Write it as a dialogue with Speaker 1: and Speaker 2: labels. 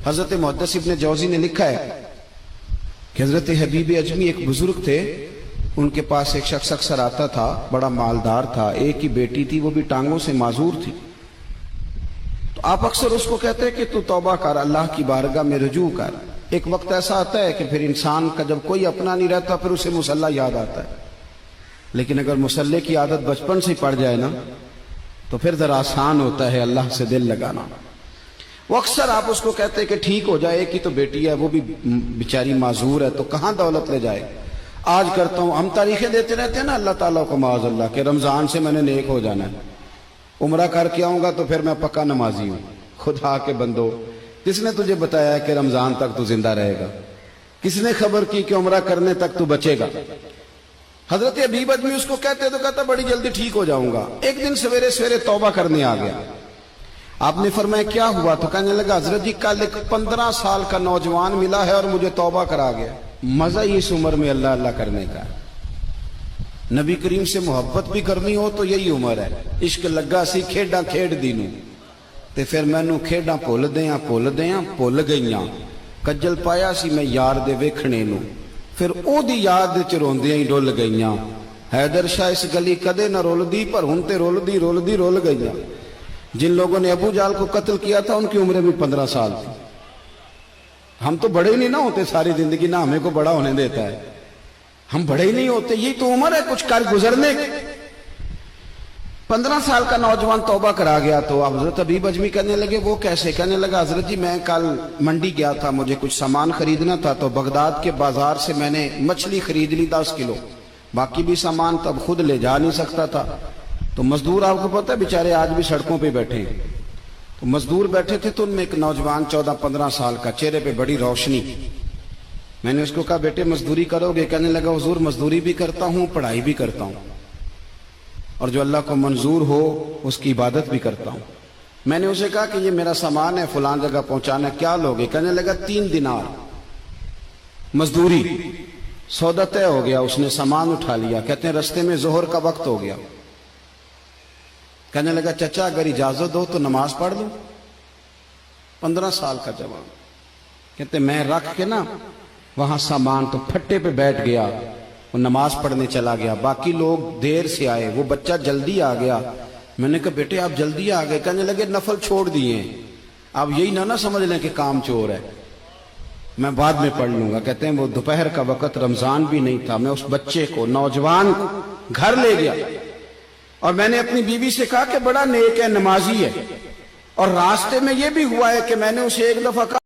Speaker 1: حضرت محدث ابن جوزی نے لکھا ہے کہ حضرت حبیب اجمی ایک بزرگ تھے، ان کے پاس ایک شخص اکثر آتا تھا، بڑا مالدار تھا، ایک ہی بیٹی تھی، وہ بھی ٹانگوں سے معذور تھی۔ تو آپ اکثر اس کو کہتے ہیں کہ تو توبہ کر، اللہ کی بارگاہ میں رجوع کر۔ ایک وقت ایسا آتا ہے کہ پھر انسان کا جب کوئی اپنا نہیں رہتا پھر اسے مصلی یاد آتا ہے، لیکن اگر مصلی کی عادت بچپن سے پڑ جائے نا تو پھر ذرا آسان ہوتا ہے اللہ سے دل لگانا۔ وہ اکثر آپ اس کو کہتے ہیں کہ ٹھیک ہو جائے، ایک ہی تو بیٹی ہے، وہ بھی بیچاری معذور ہے، تو کہاں دولت لے جائے۔ آج کرتا ہوں، ہم تاریخیں دیتے رہتے ہیں نا اللہ تعالیٰ کو معاذ اللہ کہ رمضان سے میں نے نیک ہو جانا ہے، عمرہ کر کے آؤں گا تو پھر میں پکا نمازی ہوں۔ خدا کے بندو، کس نے تجھے بتایا ہے کہ رمضان تک تو زندہ رہے گا؟ کس نے خبر کی کہ عمرہ کرنے تک تو بچے گا؟ حضرت حبیب اجمی اس کو کہتے تو کہتا بڑی جلدی ٹھیک ہو جاؤں گا۔ ایک دن سویرے سویرے توبہ کرنے آ گیا۔ آپ نے فرمایا کیا ہوا؟ تو کہنے لگا حضرت جی کل ایک 15 سال کا نوجوان ملا ہے اور مجھے توبہ کرا گیا۔ مزہ ہی اس عمر میں اللہ اللہ کرنے کا۔ نبی کریم سے محبت بھی کرنی ہو تو یہی عمر ہے۔ عشق لگا سی کھیڈاں کھیڈ دینوں تے پھر مینوں کھیڈاں بھول بھول گئیاں، کجل پایا سی میں یار دے ویکھنے نوں، پھر او دی یاد وچ روندیاں ہی ڈل گئیاں۔ حیدر شاہ اس گلی کدے نہ رولدی پر ہن تے رول گئیاں۔ جن لوگوں نے ابو جہل کو قتل کیا تھا ان کی عمریں بھی 15 سال تھی۔ ہم تو بڑے ہی نہیں نہ ہوتے ساری زندگی، نہ ہمیں کو بڑا ہونے دیتا ہے، ہم بڑے ہی نہیں ہوتے، یہی تو عمر ہے کچھ کر گزرنے کی۔ 15 سال کا نوجوان توبہ کرا گیا تو حضرت حبیب اجمی کہنے لگے وہ کیسے؟ کہنے لگا حضرت جی میں کل منڈی گیا تھا، مجھے کچھ سامان خریدنا تھا، تو بغداد کے بازار سے میں نے مچھلی خرید لی 10 کلو، باقی بھی سامان تب خود لے جا نہیں سکتا تھا۔ تو مزدور آپ کو پتہ ہے بیچارے آج بھی سڑکوں پہ بیٹھے ہیں، تو مزدور بیٹھے تھے تو ان میں ایک نوجوان 14-15 سال کا، چہرے پہ بڑی روشنی۔ میں نے اس کو کہا بیٹے مزدوری کرو گے؟ کہنے لگا حضور مزدوری بھی کرتا ہوں، پڑھائی بھی کرتا ہوں، اور جو اللہ کو منظور ہو اس کی عبادت بھی کرتا ہوں۔ میں نے اسے کہا کہ یہ میرا سامان ہے فلان جگہ پہنچانا، کیا لوگے؟ کہنے لگا 3 دینار مزدوری۔ سودا طے ہو گیا، اس نے سامان اٹھا لیا۔ کہتے ہیں رستے میں ظہر کا وقت ہو گیا۔ کہنے لگا چچا اگر اجازت دو تو نماز پڑھ لوں۔ 15 سال کا جوان، کہتے میں رکھ کے نا وہاں سامان تو پھٹے پہ بیٹھ گیا، وہ نماز پڑھنے چلا گیا۔ باقی لوگ دیر سے آئے، وہ بچہ جلدی آ گیا۔ میں نے کہا بیٹے آپ جلدی آ گئے؟ کہنے لگے نفل چھوڑ دیے، آپ یہی نہ سمجھ لیں کہ کام چور ہے، میں بعد میں پڑھ لوں گا۔ کہتے ہیں وہ دوپہر کا وقت، رمضان بھی نہیں تھا، میں اس بچے کو نوجوان کو گھر لے گیا اور میں نے اپنی بیوی سے کہا کہ بڑا نیک ہے، نمازی ہے، اور راستے میں یہ بھی ہوا ہے کہ میں نے اسے ایک دفعہ کہا